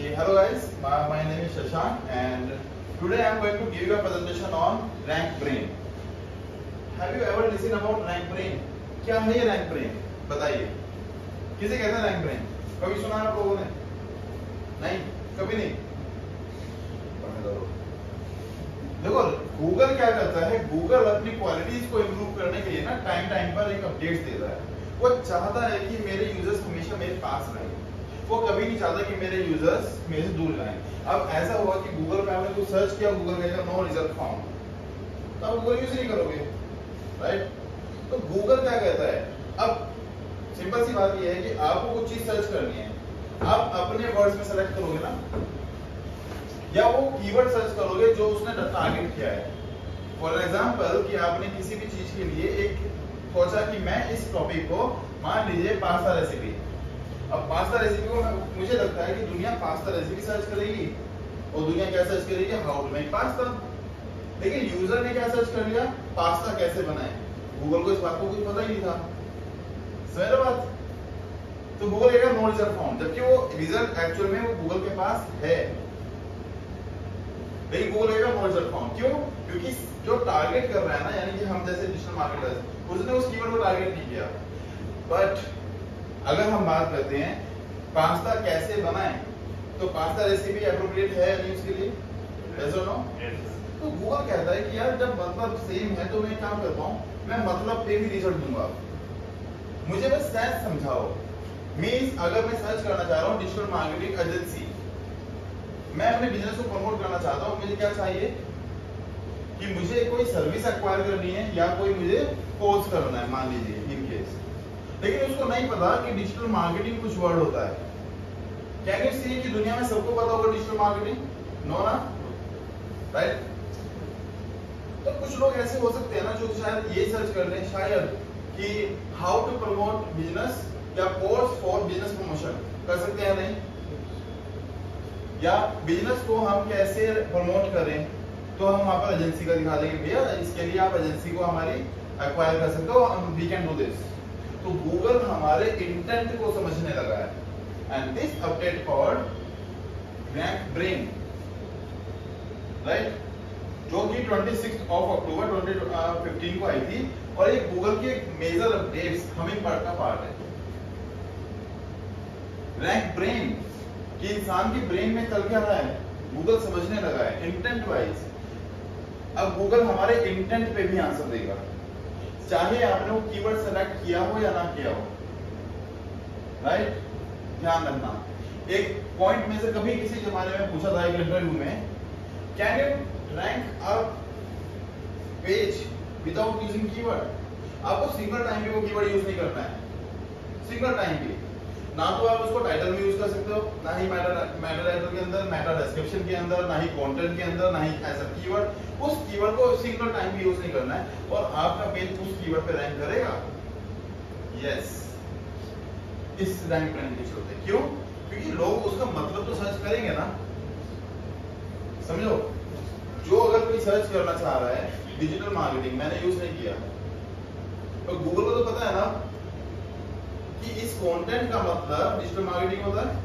Okay, hello guys, my name is Shashank and today I am going to give you a presentation on rank brain. Have you ever listened about rank brain? क्या है ये rank brain? बताइए, किसे कहते हैं rank brain? कभी सुना है आप लोगों ने? नहीं, कभी नहीं। देखो गूगल क्या करता है, गूगल अपनी क्वालिटीज को इम्प्रूव करने के लिए ना टाइम पर एक अपडेट देता है। वो चाहता है कि मेरे यूजर्स हमेशा मेरे पास रहें, वो कभी नहीं चाहता कि मेरे यूजर्स मेरे से दूर जाएं। अब ऐसा हुआ कि गूगल पे आपने कुछ सर्च किया, गूगल कहेगा नो रिजल्ट फाउंड, तो आप गूगल यूज नहीं करोगे, राइट? तो गूगल क्या कहता है, अब सिंपल सी बात यह है कि आपको कुछ चीज सर्च करनी है, आप अपने वर्ड्स में सेलेक्ट करोगे ना, या वो कीवर्ड सर्च करोगे जो उसने टारगेट किया है। फॉर एग्जांपल कि आपने किसी भी चीज के लिए एक सोचा कि मैं इस टॉपिक को, मान लीजिए पास्ता रेसिपी। अब पास्ता रेसिपी को मुझे लगता है कि दुनिया पास्ता रेसिपी सर्च करेगी, और दुनिया क्या सर्च करेगी, हाउ टू मेक पास्ता। लेकिन यूजर ने क्या सर्च कर लिया, पास्ता कैसे बनाए। गूगल को इस बात को कुछ पता ही नहीं था, समझ बात? तो गूगल कहेगा नो रिजल्ट फाउंड, जबकि वो रिजल्ट एक्चुअल में वो गूगल के पास है, लेकिन गूगल कहेगा नो रिजल्ट फाउंड। क्यों? क्योंकि जो टारगेट कर रहा है ना, यानी कि हम जैसे डिजिटल मार्केटर्स, उसने उस कीवर्ड को टारगेट नहीं किया। बट अगर हम बात करते हैं पास्ता कैसे बनाएं, तो पास्ता रेसिपी एप्रोप्रिएट है नहीं उसके लिए, ऐसा नो? तो गूगल कहता है कि यार जब मतलब सेम है तो मैं काम करता हूँ, मैं मतलब पे भी रिजल्ट दूंगा, मुझे बस सेंस समझाओ। मींस अगर मैं सर्च करना चाह रहा हूँ डिजिटल मार्केटिंग एजेंसी, मैं अपने बिजनेस को प्रमोट करना चाहता हूँ, मुझे क्या चाहिए कि मुझे कोई सर्विस एक्वायर करनी है या कोई मुझे कोर्स करना है, मान लीजिए इन केस। लेकिन उसको नहीं पता कि डिजिटल मार्केटिंग कुछ वर्ड होता है। क्या इसलिए कि दुनिया में सबको पता होगा डिजिटल मार्केटिंग? नो ना, राइट? तो कुछ लोग ऐसे हो सकते हैं ना जो शायद ये सर्च कर रहे हैं शायद कि हाउ टू प्रमोट बिजनेस या कोर्स फॉर बिजनेस प्रमोशन, कर सकते हैं नहीं? या बिजनेस को हम कैसे प्रमोट करें, तो हम वहां पर एजेंसी का दिखा देंगे, भैया इसके लिए आप एजेंसी को हमारी एक्वायर कर सकते हो, वी कैन डू दिस। तो गूगल हमारे इंटेंट को समझने लगा है, and this update called rank brain, right? जो कि 26 अक्टूबर 2015 को आई थी, और ये गूगल की एक मेजर अपडेट्स हमिंग बर्ड का पार्ट है। रैंक ब्रेन कि इंसान की ब्रेन में चल क्या रहा है, गूगल समझने लगा है इंटेंट वाइज। अब गूगल हमारे इंटेंट पे भी आंसर देगा, चाहे आपने वो कीवर्ड सेलेक्ट किया हो या ना किया हो, राइट? ध्यान रखना, एक पॉइंट में से कभी किसी जमाने में पूछा था एक इंटरव्यू में, can you rank a page without using keyword? आपको सिंगल टाइम भी वो कीवर्ड यूज नहीं करना है, सिंगल टाइम भी ना, तो आप उसको टाइटल में यूज कर सकते हो, ना ही मेटा टाइटल के अंदर, मेटा डिस्क्रिप्शन के अंदर, ना ही कंटेंट के अंदर, ना ही एज अ कीवर्ड। उस कीवर्ड को सिंगल टाइम भी यूज नहीं करना है, और आपका पेज उस कीवर्ड पे रैंक करेगा। यस, इस रैंक ब्रेन के चलते। क्यों? क्योंकि लोग उसका मतलब तो सर्च करेंगे ना, समझो। जो अगर कोई सर्च करना चाह रहा है डिजिटल मार्केटिंग, मैंने यूज नहीं किया, तो गूगल को तो पता है ना कि इस कंटेंट का मतलब डिजिटल मार्केटिंग होता है,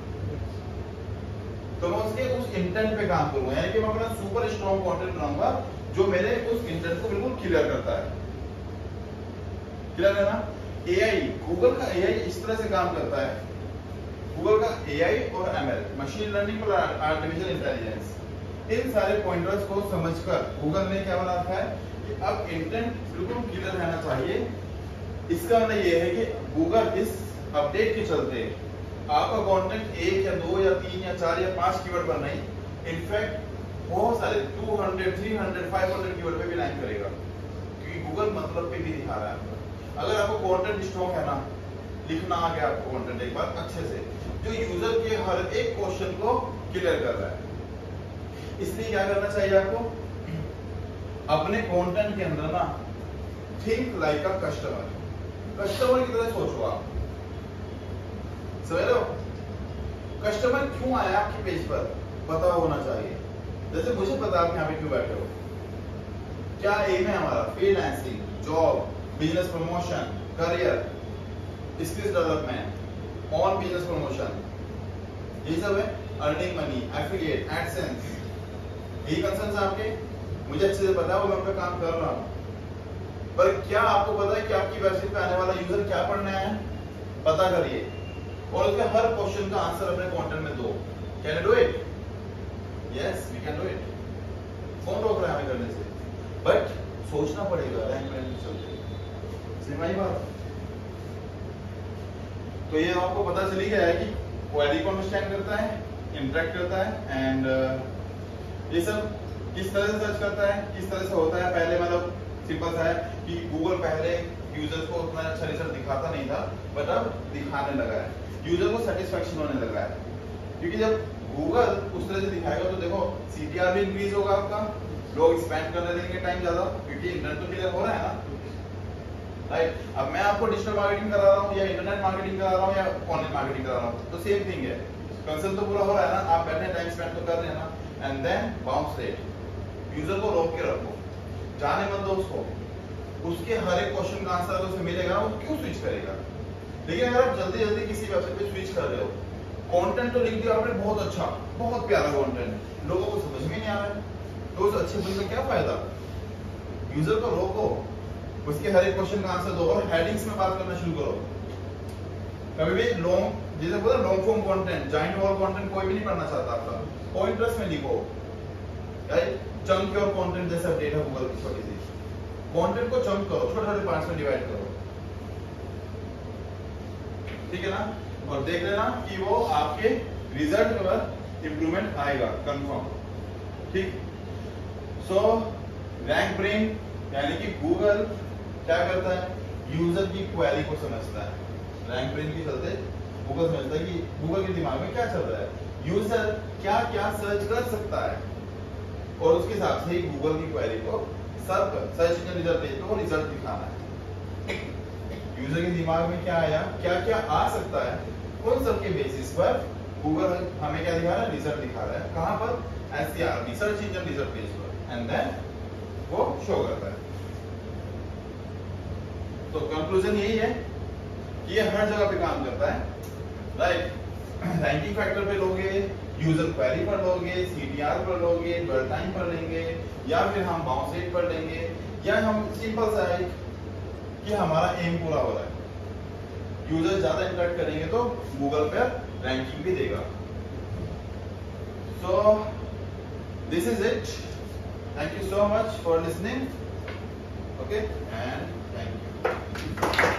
तो मैं उसके उस इंटेंट पे काम करूंगा, यानी कि मैं अपना सुपर स्ट्रॉन्ग कंटेंट बनाऊंगा जो मेरे उस इंटेंट को बिल्कुल क्लियर करता है। क्लियर है ना? एआई, गूगल का एआई इस तरह से काम करता है। गूगल का एआई और एमएल, मशीन लर्निंग और आर्टिफिशियल इंटेलिजेंस, इन सारे पॉइंटर्स को समझकर गूगल ने क्या बना रखा है कि अब इंटेंट बिल्कुल क्लियर रहना चाहिए। इसका मतलब ये है कि गूगल इस अपडेट के चलते आपका कंटेंट 1 या 2 या 3 या 4 या 5 कीवर्ड पर नहीं, इनफैक्ट बहुत सारे 200, 300, 500 कीवर्ड पे भी रैंक करेगा, क्योंकि गूगल मतलब पे भी दिखा रहा है। अगर आपको कंटेंट स्ट्रॉन्ग है ना, लिखना आ गया आपको कंटेंट एक बार अच्छे से, जो यूजर के हर एक क्वेश्चन को क्लियर कर रहा है, इसलिए क्या करना चाहिए आपको, अपने कंटेंट के अंदर ना think like a customer, customer की तरह सोचो आप, समझ रहे हो? कस्टमर क्यों आया आपके पेज पर पता होना चाहिए। जैसे मुझे पता आप यहाँ पे क्यों बैठे हो, क्या एम है हमारा, freelancing, job, business promotion, career, skills development, on business promotion, यही सब है, अर्निंग मनी, एफिलिएट, एडसेंस, यही कंसर्न है आपके। मुझे अच्छे से पता है, वो मैं उन पे काम कर रहा हूँ। पर क्या आपको पता है कि आपकी वेबसाइट पे आने वाला यूजर क्या पढ़ना है? पता करिए और उसके हर क्वेश्चन का आंसर अपने कंटेंट में दो। Can you do it? Yes, we can do it. कौन रोक रहा है हमें करने से? बट सोचना पड़ेगा रैंक में चलते। सिंपल बात। तो ये आपको पता चली गया है कि क्वेरी को अंडरस्टैंड करता है, इंटरेक्ट करता है, एंड ये सब किस तरह से सर्च करता है, किस तरह से होता है। पहले मतलब सिंपल सा है कि गूगल पहले यूजर्स को उतना अच्छा रिजल्ट दिखाता नहीं था, बट अब दिखाने लगा है, यूजर को सेटिस्फेक्शन होने लगा है। क्योंकि जब गूगल उस तरह से दिखाएगा तो देखो CTR भी इंक्रीज होगा आपका, लोग स्पेंड करने देंगे टाइम ज्यादा, क्योंकि इंटरनेट तो क्लियर हो रहा है ना, राइट। अब मैं आपको डिजिटल मार्केटिंग करा रहा हूँ या इंटरनेट मार्केटिंग करा रहा हूँ या ऑनलाइन मार्केटिंग करा रहा हूँ, तो सेम थिंग है, कंसेप्ट तो पूरा हो रहा है ना, आप बैठे टाइम स्पेंड तो कर रहे हैं ना। And then bounce rate, user को रोक के रखो, जाने मत दो उसको, उसके हर एक क्वेश्चन का आंसर अगर उसे मिलेगा वो क्यों स्विच करेगा। लेकिन अगर आप जल्दी जल्दी किसी वेबसाइट पे स्विच कर रहे हो, कंटेंट तो लिख दिया आपने बहुत अच्छा, बहुत प्यारा कंटेंट, लोगों को समझ में नहीं आ रहा है, तो उस अच्छे बिल का क्या फायदा? यूजर को रोको, उसके हर एक क्वेश्चन का आंसर दो और हेडिंग्स में बात करना शुरू करो। कभी भी लॉन्ग, जैसे बोला long form content, giant wall content कोई भी नहीं पढ़ना चाहता आपका, पॉइंटर्स में लिखो, राइट। चंक योर कंटेंट जैसे अपडेट है गूगल की छोटी सी, कंटेंट को चंक करो, छोटे छोटे पार्ट्स में डिवाइड करो, ठीक है ना। और देख लेना कि वो आपके रिजल्ट पर इंप्रूवमेंट आएगा कंफर्म, ठीक। सो रैंक ब्रेन यानी कि गूगल क्या करता है, यूजर की क्वेरी को समझता है। रैंक ब्रेन के चलते गूगल समझता है कि गूगल के दिमाग में क्या चल रहा है, यूजर क्या क्या सर्च कर सकता है, और उसके हिसाब से ही गूगल की क्वेरी को सर्च इंजन रिजल्ट पेज पे वो रिजल्ट दिखाना है। यूजर के दिमाग में क्या आया, क्या क्या आ सकता है, उन सब के बेसिस पर गूगल हमें क्या दिखा रहा है, रिजल्ट दिखा रहा है। कहां पर? SERP, search engine result page पर, एंड देन वो शो करता है। तो कंक्लूजन यही है कि ये हर जगह पे काम करता है, राइट। रैंकिंग फैक्टर पे लोगे, यूजर क्वेरी पर लोगे, CTR पर लोगे, ड्वेल टाइम पर लेंगे, या फिर हम बाउंस रेट पर लेंगे, या हम सिंपल सा है कि हमारा एम पूरा हो रहा है, यूजर ज्यादा इंटरेक्ट करेंगे तो गूगल पर रैंकिंग भी देगा। So this is it, thank you so much for listening, okay, and thank you.